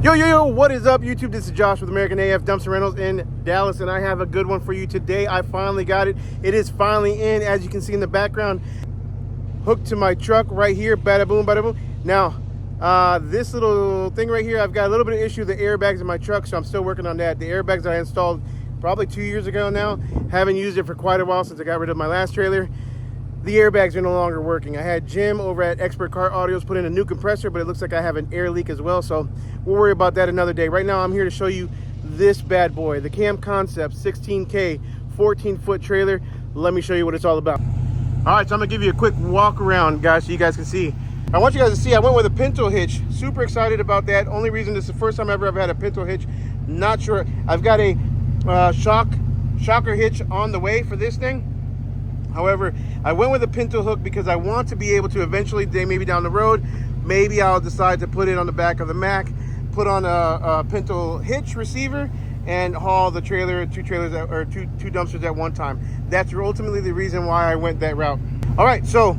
Yo, what is up, YouTube? This is Josh with American AF Dumpster Rentals in Dallas, and I have a good one for you today. I finally got it. It is finally in, as you can see in the background, hooked to my truck right here. Bada boom, bada boom. Now, this little thing right here, I've got a little bit of issue with the airbags in my truck, so I'm still working on that. The airbags that I installed probably 2 years ago now, haven't used it for quite a while since I got rid of my last trailer. The airbags are no longer working. I had Jim over at Expert Car Audios put in a new compressor, but it looks like I have an air leak as well, so we'll worry about that another day. Right now, I'm here to show you this bad boy, the Cam Concept 16K 14-foot trailer. Let me show you what it's all about. All right, so I'm gonna give you a quick walk around, guys, so you guys can see. I want you guys to see, I went with a pinto hitch. Super excited about that. Only reason, this is the first time I've ever had a pinto hitch. Not sure. I've got a shocker hitch on the way for this thing. However, I went with a pinto hook because I want to be able to eventually, maybe down the road, maybe I'll decide to put it on the back of the Mac, put on a pinto hitch receiver, and haul the trailer, two dumpsters at one time. That's ultimately the reason why I went that route. All right, so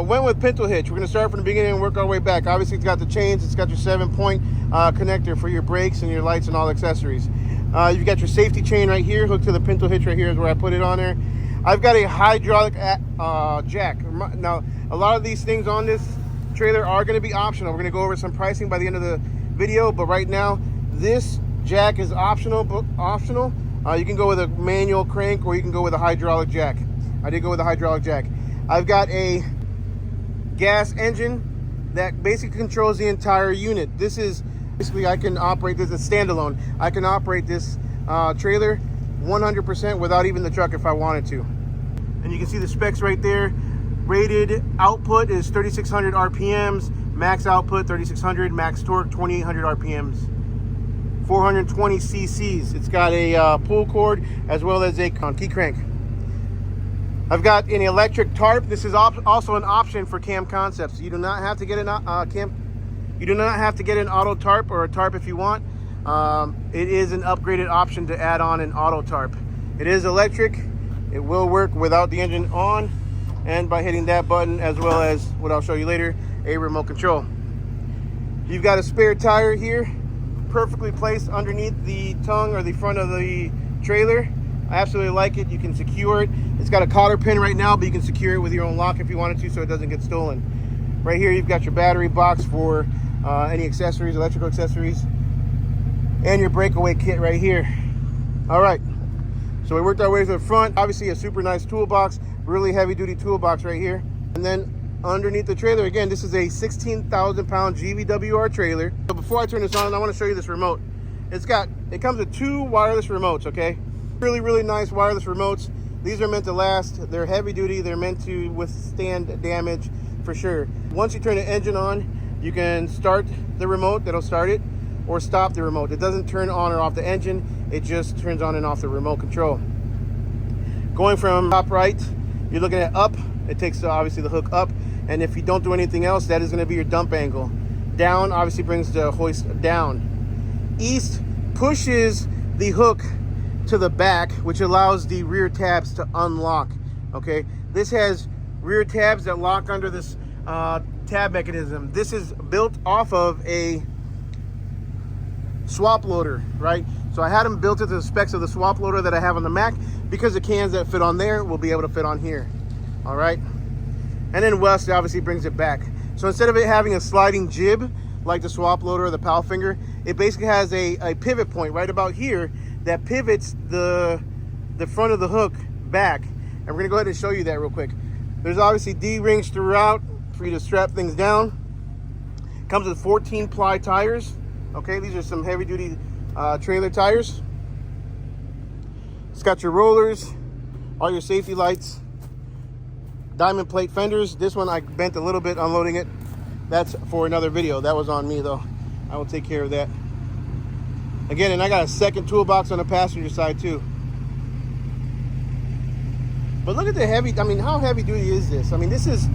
went with pinto hitch. We're gonna start from the beginning and work our way back. Obviously, it's got the chains, it's got your 7-point connector for your brakes and your lights and all accessories. You've got your safety chain right here, hooked to the pinto hitch right here is where I put it on there. I've got a hydraulic jack. Now, a lot of these things on this trailer are going to be optional. We're going to go over some pricing by the end of the video, but right now, this jack is optional. You can go with a manual crank, or you can go with a hydraulic jack. I did go with a hydraulic jack. I've got a gas engine that basically controls the entire unit. This is basically, I can operate this as standalone. I can operate this trailer 100% without even the truck if I wanted to. And you can see the specs right there. Rated output is 3,600 RPMs, max output 3,600, max torque 2,800 RPMs, 420 cc's. It's got a pull cord as well as a key crank. I've got an electric tarp. This is also an option for Cam Concepts. You do not have to get an auto tarp or a tarp if you want. It is an upgraded option to add on an auto tarp. It is electric. It will work without the engine on and by hitting that button, as well as what I'll show you later, a remote control. You've got a spare tire here, perfectly placed underneath the tongue or the front of the trailer. I absolutely like it. You can secure it. It's got a cotter pin right now, but you can secure it with your own lock if you wanted to, so it doesn't get stolen. Right here, you've got your battery box for any accessories, electrical accessories, and your breakaway kit right here. All right, so we worked our way to the front. Obviously a super nice toolbox, really heavy duty toolbox right here. And then underneath the trailer, again, this is a 16,000 pound gvwr trailer. So before I turn this on, I want to show you this remote. It comes with 2 wireless remotes, okay? Really nice wireless remotes. These are meant to last. They're heavy duty. They're meant to withstand damage for sure. Once you turn the engine on, you can start the remote, that'll start it, or stop the remote. It doesn't turn on or off the engine, it just turns on and off the remote control. Going from top right, you're looking at up. It takes obviously the hook up, and if you don't do anything else, that is going to be your dump angle. Down obviously brings the hoist down. East pushes the hook to the back, which allows the rear tabs to unlock. Okay, this has rear tabs that lock under this tab mechanism. This is built off of a swap loader, right? So I had them built into the specs of the swap loader that I have on the Mac, because the cans that fit on there will be able to fit on here. All right, and then West obviously brings it back. So instead of it having a sliding jib like the swap loader or the pal finger, it basically has a pivot point right about here that pivots the front of the hook back. And we're gonna go ahead and show you that real quick. There's obviously D-rings throughout for you to strap things down. Comes with 14 ply tires. Okay, these are some heavy duty trailer tires. It's got your rollers, all your safety lights, diamond plate fenders. This one I bent a little bit unloading it. That's for another video. That was on me though. I will take care of that. Again, and I got a second toolbox on the passenger side too. But look at the heavy, I mean, how heavy duty is this? I mean, this is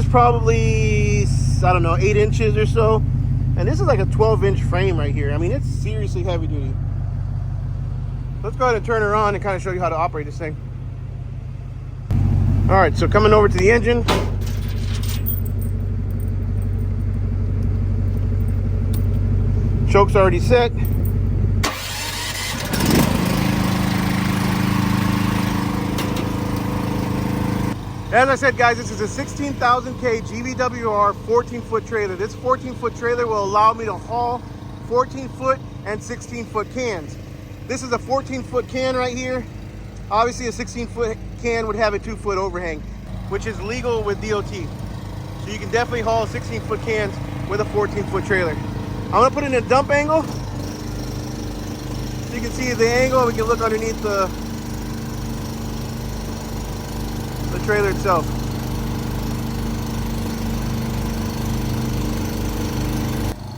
probably, I don't know, 8 inches or so. And this is like a 12-inch frame right here. I mean, it's seriously heavy duty. Let's go ahead and turn her on and kind of show you how to operate this thing. All right, so coming over to the engine. Choke's already set. As I said, guys, this is a 16,000K gvwr 14-foot trailer. This 14-foot trailer will allow me to haul 14-foot and 16-foot cans. This is a 14-foot can right here. Obviously, a 16-foot can would have a 2-foot overhang, which is legal with DOT. So you can definitely haul 16-foot cans with a 14-foot trailer. I'm gonna put it in a dump angle so you can see the angle. We can look underneath the trailer itself.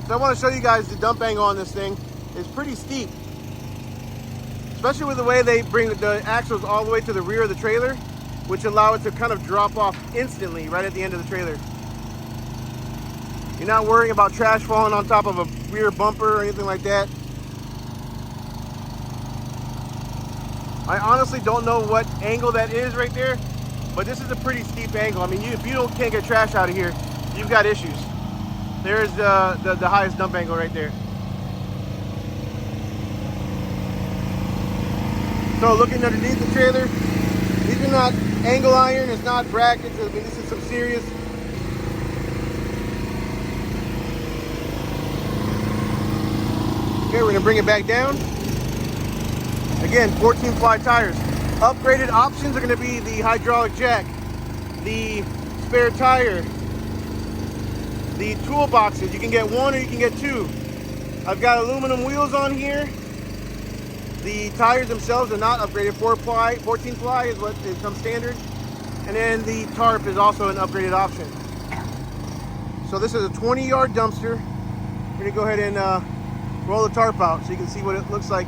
So I want to show you guys the dump angle on this thing. It's pretty steep, especially with the way they bring the axles all the way to the rear of the trailer, which allow it to kind of drop off instantly right at the end of the trailer. You're not worrying about trash falling on top of a rear bumper or anything like that. I honestly don't know what angle that is right there, but this is a pretty steep angle. I mean, if you can't get trash out of here, you've got issues. There's the highest dump angle right there. So looking underneath the trailer, these are not angle iron, it's not brackets. I mean, this is some serious. Okay, we're gonna bring it back down. Again, 14 ply tires. Upgraded options are gonna be the hydraulic jack, the spare tire, the toolboxes. You can get one or you can get two. I've got aluminum wheels on here. The tires themselves are not upgraded. 14 ply is what comes standard. And then the tarp is also an upgraded option. So this is a 20-yard dumpster. We're gonna go ahead and roll the tarp out so you can see what it looks like.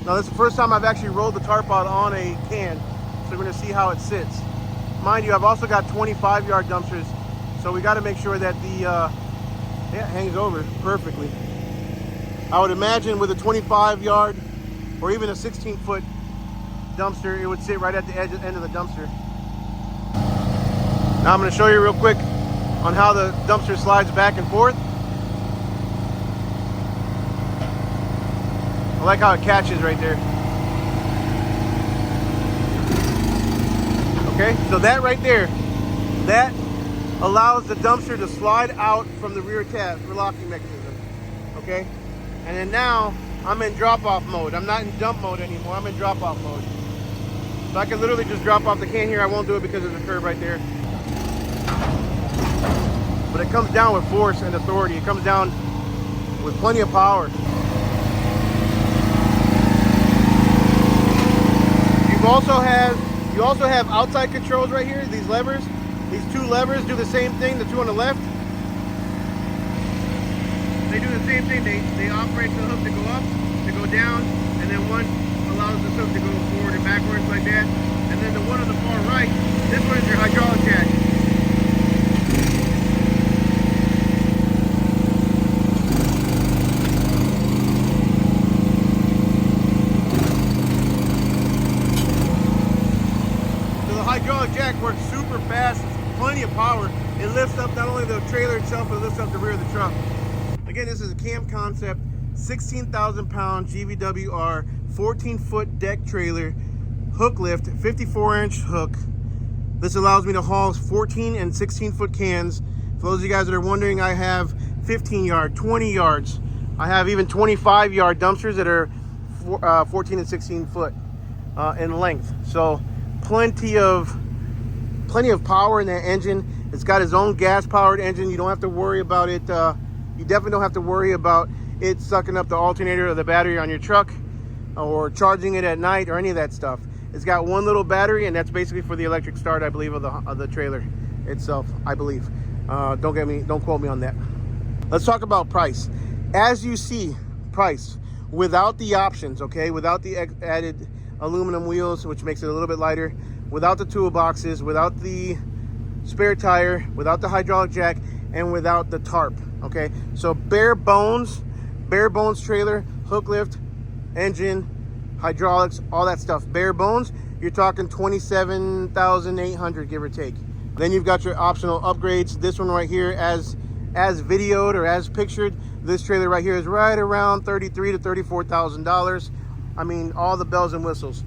Now this is the first time I've actually rolled the tarp out on a can, so we're gonna see how it sits. Mind you, I've also got 25-yard dumpsters, so we gotta make sure that the it hangs over perfectly. I would imagine with a 25-yard or even a 16-foot dumpster, it would sit right at the end of the dumpster. Now I'm gonna show you real quick on how the dumpster slides back and forth. I like how it catches right there. Okay, so that right there, that allows the dumpster to slide out from the rear tab for locking mechanism. Okay, and then now I'm in drop-off mode. I'm not in dump mode anymore. I'm in drop-off mode. So I can literally just drop off the can here. I won't do it because there's a curb right there. But it comes down with force and authority. It comes down with plenty of power. You also have outside controls right here. These levers, these two levers do the same thing. The two on the left, they do the same thing. They operate the hook to go up, to go down, and then one allows the hook to go forward and backwards like that. And then the one on the far right, this one is your hydraulic jack. Hydraulic jack works super fast. It's plenty of power. It lifts up not only the trailer itself, but it lifts up the rear of the truck. Again, this is a Camp Concept 16,000 pound GVWR 14-foot deck trailer, Hooklift, 54-inch hook. This allows me to haul 14 and 16-foot cans. For those of you guys that are wondering, I have 15-yard, 20 yards. I have even 25-yard dumpsters that are 14 and 16 foot in length. So plenty of power in that engine. It's got its own gas-powered engine. You don't have to worry about it. You definitely don't have to worry about it sucking up the alternator or the battery on your truck or charging it at night or any of that stuff. It's got one little battery, and that's basically for the electric start, I believe, of the trailer itself, I believe. Don't quote me on that. Let's talk about price. As you see, price without the options, okay, without the added aluminum wheels, which makes it a little bit lighter, without the toolboxes, without the spare tire, without the hydraulic jack, and without the tarp. Okay, so bare bones trailer, hook lift, engine, hydraulics, all that stuff, bare bones, you're talking 27,800, give or take. Then you've got your optional upgrades. This one right here, as as videoed or as pictured, this trailer right here is right around $33,000 to $34,000. I mean, all the bells and whistles.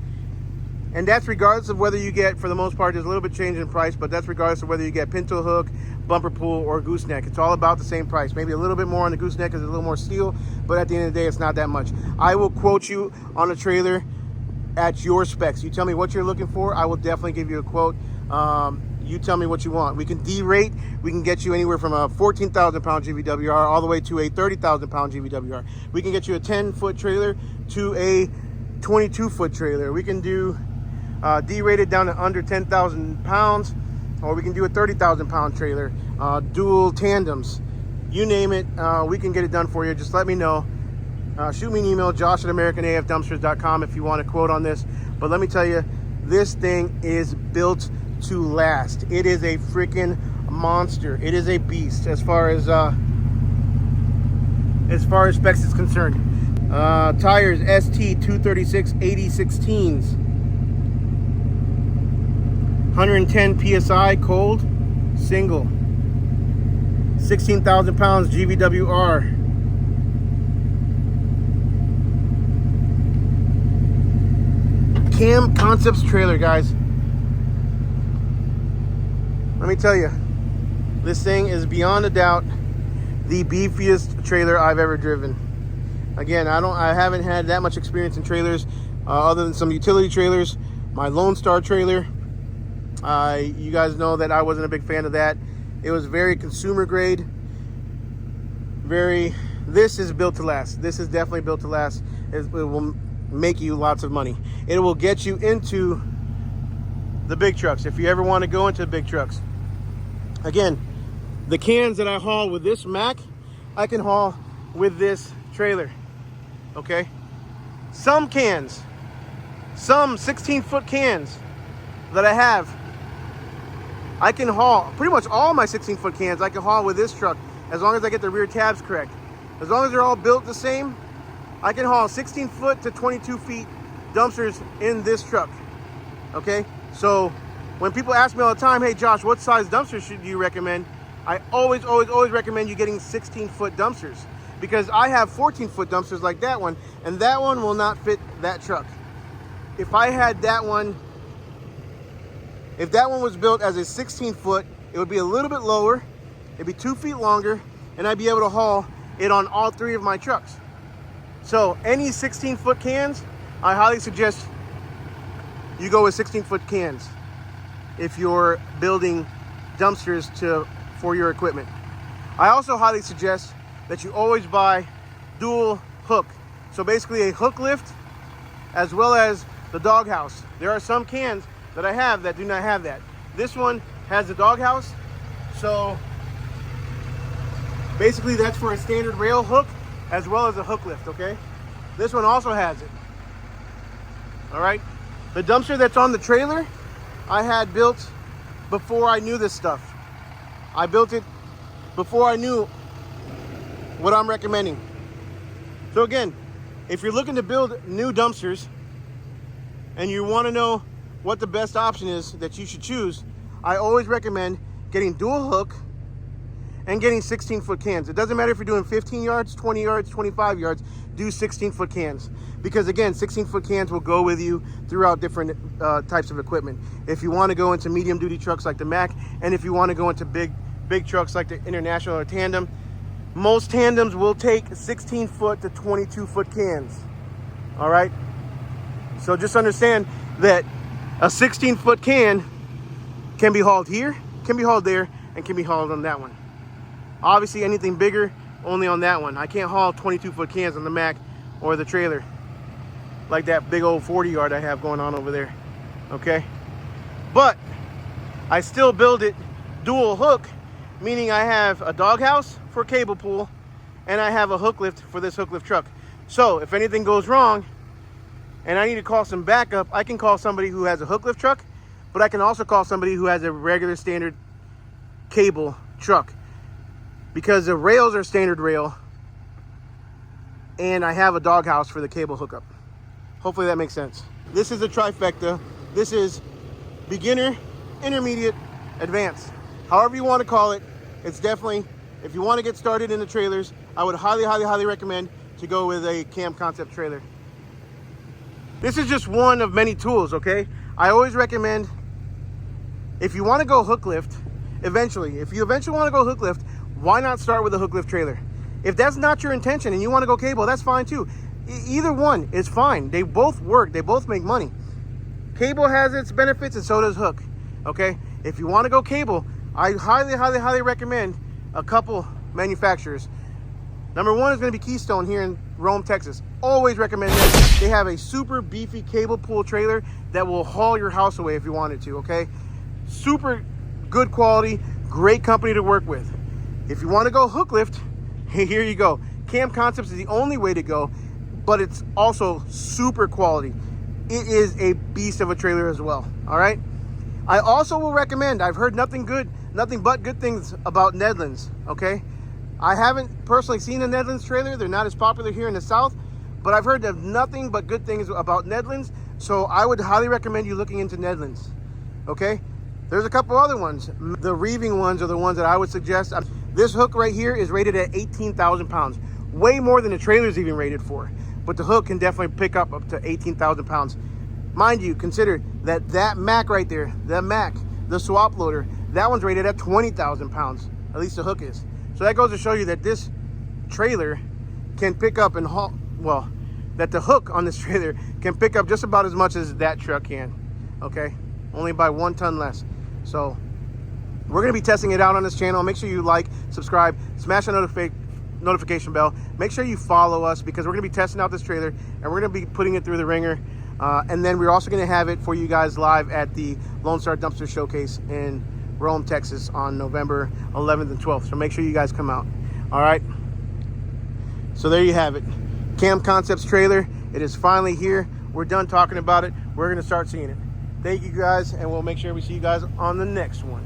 And that's regardless of whether you get, for the most part, there's a little bit change in price, but that's regardless of whether you get pinto hook, bumper pull, or gooseneck. It's all about the same price. Maybe a little bit more on the gooseneck because it's a little more steel, but at the end of the day, it's not that much. I will quote you on a trailer at your specs. You tell me what you're looking for, I will definitely give you a quote. You tell me what you want. We can D-rate. We can get you anywhere from a 14,000 pound GVWR all the way to a 30,000 pound GVWR. We can get you a 10-foot trailer to a 22-foot trailer. We can do D-rated down to under 10,000 pounds, or we can do a 30,000 pound trailer, dual tandems, you name it. We can get it done for you. Just let me know. Shoot me an email, josh@americanafdumpsters.com, if you want a quote on this. But let me tell you, this thing is built to last. It is a freaking monster. It is a beast as far as specs is concerned. Tires ST 236 80/16s. 110 PSI cold, single. 16,000 pounds GVWR. Cam Concepts trailer, guys. Let me tell you, this thing is beyond a doubt the beefiest trailer I've ever driven. Again, I haven't had that much experience in trailers other than some utility trailers. My Lone Star trailer, you guys know that I wasn't a big fan of that. It was very consumer grade. This is built to last. This is definitely built to last. It will make you lots of money. It will get you into the big trucks if you ever want to go into big trucks. Again, the cans that I haul with this Mack, I can haul with this trailer. Okay? Some cans, some 16-foot cans that I have, I can haul, pretty much all my 16-foot cans I can haul with this truck, as long as I get the rear tabs correct. As long as they're all built the same, I can haul 16-foot to 22 feet dumpsters in this truck. Okay? So when people ask me all the time, hey Josh, what size dumpsters should you recommend? I always recommend you getting 16-foot dumpsters, because I have 14-foot dumpsters like that one, and that one will not fit that truck. If I had that one, if that one was built as a 16-foot, it would be a little bit lower, it'd be 2 feet longer, and I'd be able to haul it on all 3 of my trucks. So any 16-foot cans, I highly suggest you go with 16-foot cans if you're building dumpsters for your equipment. I also highly suggest that you always buy dual hook. So basically a Hooklift as well as the doghouse. There are some cans that I have that do not have that. This one has the doghouse, so basically that's for a standard rail hook as well as a Hooklift, okay? This one also has it. All right, the dumpster that's on the trailer, I had built before I knew this stuff. I built it before I knew what I'm recommending. So again, if you're looking to build new dumpsters and you want to know what the best option is that you should choose, I always recommend getting dual hook and getting 16-foot cans. It doesn't matter if you're doing 15 yards, 20 yards, 25 yards, do 16-foot cans. Because again, 16-foot cans will go with you throughout different types of equipment. If you want to go into medium duty trucks like the Mack, and if you want to go into big trucks like the International or Tandem, most tandems will take 16-foot to 22-foot cans. All right? So just understand that a 16-foot can be hauled here, can be hauled there, and can be hauled on that one. Obviously, anything bigger, only on that one. I can't haul 22-foot cans on the Mack or the trailer like that big old 40-yard I have going on over there, okay? But I still build it dual hook, meaning I have a doghouse for cable pull, and I have a Hooklift for this Hooklift truck. So if anything goes wrong and I need to call some backup, I can call somebody who has a Hooklift truck, but I can also call somebody who has a regular standard cable truck, because the rails are standard rail and I have a doghouse for the cable hookup. Hopefully that makes sense. This is a trifecta. This is beginner, intermediate, advanced. However you want to call it, it's definitely if you want to get started in the trailers, I would highly recommend to go with a cam concept trailer. This is just one of many tools, okay? I always recommend, if you want to go hook lift, if you eventually want to go hook lift, why not start with a hook lift trailer? If that's not your intention and you want to go cable, that's fine too. Either one is fine. They both work. They both make money. Cable has its benefits and so does hook, okay? If you want to go cable, I highly recommend a couple manufacturers. Number one is going to be Keystone here in Rome, Texas. Always recommend them. They have a super beefy cable pull trailer that will haul your house away if you wanted to, okay? Super good quality, great company to work with. If you want to go hook lift, here you go. Cam Concepts is the only way to go, but it's also super quality. It is a beast of a trailer as well, all right? I also will recommend, I've heard nothing but good things about Nedlands, okay? I haven't personally seen a Nedlands trailer. They're not as popular here in the South, but I've heard of nothing but good things about Nedlands, so I would highly recommend you looking into Nedlands, okay? There's a couple other ones. The reeving ones are the ones that I would suggest. This hook right here is rated at 18,000 pounds, way more than the trailer's even rated for, but the hook can definitely pick up to 18,000 pounds. Mind you, consider that Mac right there, the swap loader, that one's rated at 20,000 pounds, at least the hook is. So that goes to show you that this trailer can pick up and haul, well, that the hook on this trailer can pick up just about as much as that truck can, okay? Only by 1 ton less. So we're gonna be testing it out on this channel. Make sure you like, subscribe, smash the notification bell. Make sure you follow us because we're gonna be testing out this trailer and we're gonna be putting it through the ringer. And then we're also gonna have it for you guys live at the Lone Star Dumpster Showcase in Rome, Texas on November 11th and 12th. So make sure you guys come out. All right. So there you have it. Cam Concepts trailer. It is finally here. We're done talking about it. We're going to start seeing it. Thank you guys, and we'll make sure we see you guys on the next one.